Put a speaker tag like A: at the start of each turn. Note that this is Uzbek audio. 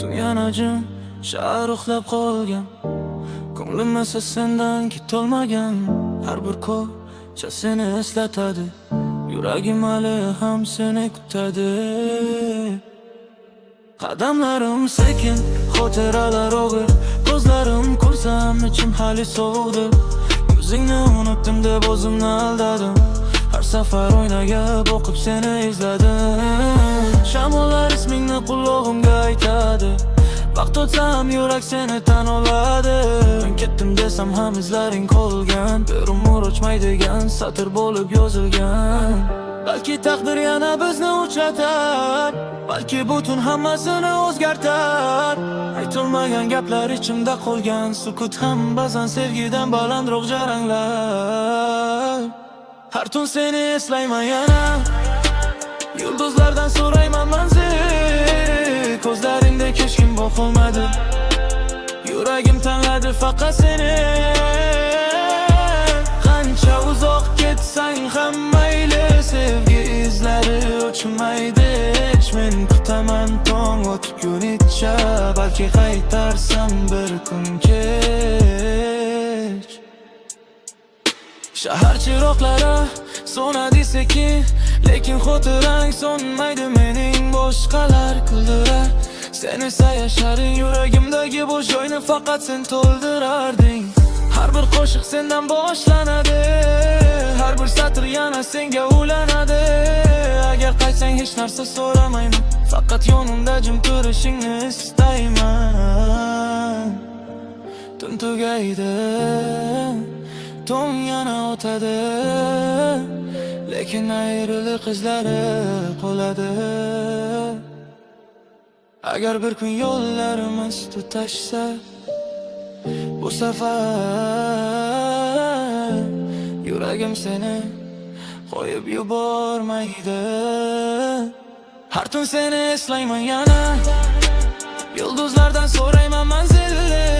A: Dünyana jim, shahar uxlab qolgan. Ko'nglim esa sendan ketolmagan. Har bir ko'cha seni eslatadi. Yuragim hali ham seni kutadi. Qadamlarim sekin, xotiralar og'ir. Ko'zlarim ko'rsam ichim hali sovuqdir. Yuzingni unutdim deb o'zimni aldadim. Har safar oynaga boqib seni izladim. Shamollar ismingni qulog'imga aytadi. Vaqt o'tsam yurak seni tan oladi. Men ketdim desam ham izlaring qolgan. Bir umr o'chmaydigan satr bo'lib yozilgan. Balki taqdir yana bizni uchratar, balki butun hammasini o'zgartar. Aytilmagan gaplar ichimda qolgan, sukut ham ba'zan sevgidan balandroq jaranglar. Har tun seni eslayman yana, yulduzlardan so'rayman manzil. Ko'zlaringda hech kim boqolmadi, yuragim tanladi faqat seni. Qancha uzoq ketsang ham mayli, sevgi izlari o'chmaydi. Men kutaman tong o'tgunicha, balki qaytarsam bir kun kech. Shahar chiroqlari so'nadi sekin, lekin xotirang so'nmaydi mening. Boshqalar kuldirar, sen esa yasharing. Yuragimdagi bo'sh joyni faqat sen to'ldirarding. Har bir qo'shiq sendan boshlanadi, har bir satr yana senga ulanadi. Agar qaytsang hech narsa so'ramayman, faqat yonimda jim turishingni istayman. Tun tugaydi, tong yana o'tadi, lekin ayriliq izlari qoladi. Agar bir kun yo'llarimiz tutashsa, bu safar yuragim seni qo'yib yubormaydi. Har tun seni eslayman yana, yulduzlardan so'rayman manzilni.